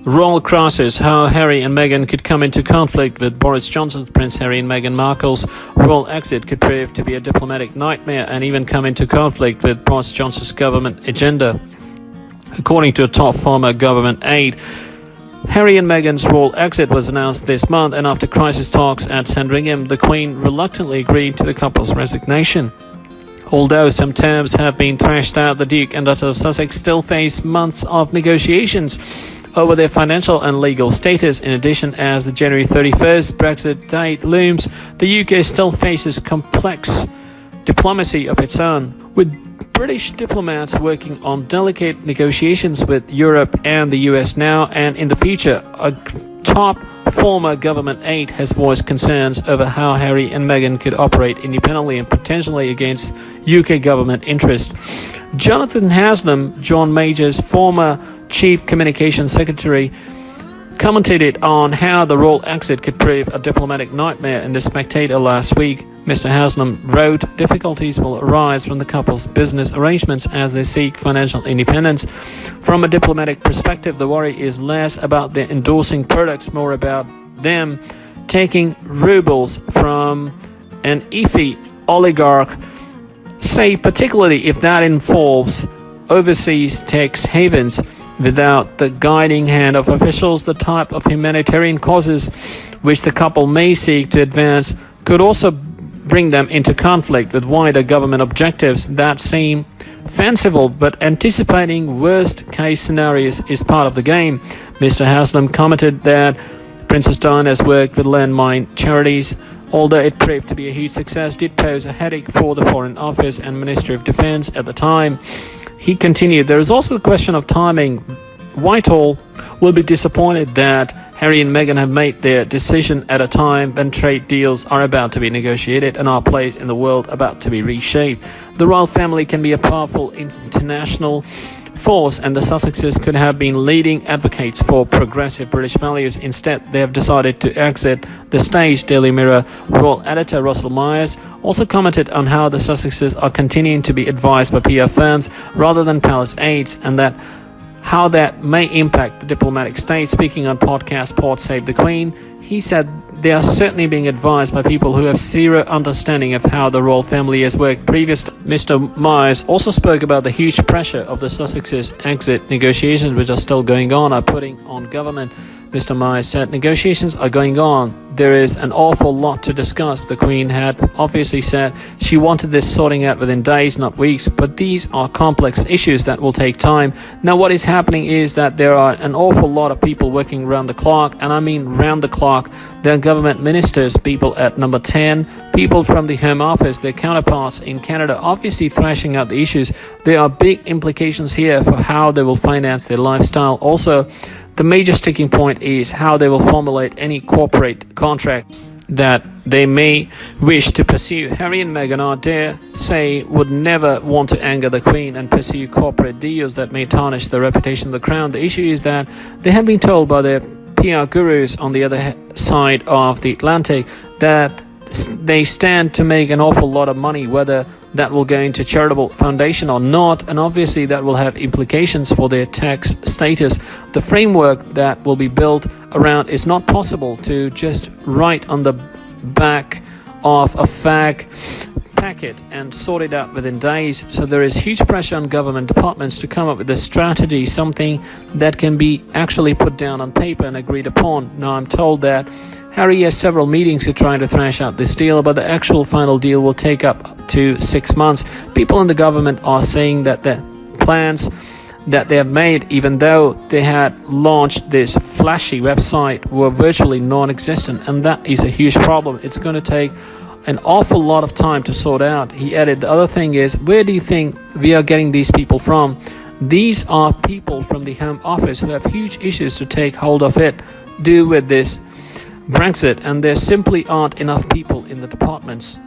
Royal crisis: how Harry and Meghan could come into conflict with Boris Johnson. Prince Harry and Meghan Markle's royal exit could prove to be a diplomatic nightmare and even come into conflict with Boris Johnson's government agenda. According to a top former government aide, Harry and Meghan's royal exit was announced this month, and after crisis talks at Sandringham, the Queen reluctantly agreed to the couple's resignation. Although some terms have been thrashed out, the Duke and Duchess of Sussex still face months of negotiations over their financial and legal status. In addition, as the January 31st Brexit date looms, the UK still faces complex diplomacy of its own, with British diplomats working on delicate negotiations with Europe and the US now and in the future. A top former government aide has voiced concerns over how Harry and Meghan could operate independently and potentially against UK government interests. Jonathan Haslam, John Major's former Chief Communications Secretary, commented on how the royal exit could prove a diplomatic nightmare in The Spectator last week. Mr. Haslam wrote, "Difficulties will arise from the couple's business arrangements as they seek financial independence. From a diplomatic perspective, the worry is less about their endorsing products, more about them taking rubles from an iffy oligarch, say particularly if that involves overseas tax havens. Without the guiding hand of officials, the type of humanitarian causes which the couple may seek to advance could also bring them into conflict with wider government objectives that seem fanciful, but anticipating worst-case scenarios is part of the game." Mr. Haslam commented that Princess Diana's work with landmine charities, although it proved to be a huge success, did pose a headache for the Foreign Office and Ministry of Defence at the time. He continued, "There is also the question of timing. Whitehall will be disappointed that Harry and Meghan have made their decision at a time when trade deals are about to be negotiated and our place in the world about to be reshaped. The royal family can be a powerful international force, and the Sussexes could have been leading advocates for progressive British values. Instead, they have decided to exit the stage." Daily Mirror royal editor Russell Myers also commented on how the Sussexes are continuing to be advised by PR firms rather than palace aides, and that how that may impact the diplomatic state. Speaking on podcast Pod Save the Queen, he said they are certainly being advised by people who have zero understanding of how the royal family has worked previously. Mr. Myers also spoke about the huge pressure of the Sussexes' exit negotiations, which are still going on, are putting on government. Mr. Myers said, "Negotiations are going on. There is an awful lot to discuss." The Queen had obviously said she wanted this sorting out within days, not weeks, but these are complex issues that will take time. Now, what is happening is that there are an awful lot of people working round the clock, and I mean round the clock. There are government ministers, people at Number 10, people from the Home Office, their counterparts in Canada, obviously thrashing out the issues. There are big implications here for how they will finance their lifestyle. Also, the major sticking point is how they will formulate any corporate contract that they may wish to pursue. Harry and Meghan, I dare say, would never want to anger the Queen and pursue corporate deals that may tarnish the reputation of the Crown. The issue is that they have been told by their PR gurus on the other side of the Atlantic that they stand to make an awful lot of money, whether that will go into charitable foundation or not, and obviously that will have implications for their tax status. The framework that will be built around is not possible to just write on the back of a fag packet and sort it out within days. So there is huge pressure on government departments to come up with a strategy, something that can be actually put down on paper and agreed upon. Now, I'm told that Harry has several meetings to try to thrash out this deal, but the actual final deal will take up to 6 months. People in the government are saying that the plans that they have made, even though they had launched this flashy website, were virtually non-existent, and that is a huge problem. It's going to take an awful lot of time to sort out. He added, the other thing is, where do you think we are getting these people from? These are people from the Home Office who have huge issues to take hold of it, do with this Brexit, and there simply aren't enough people in the departments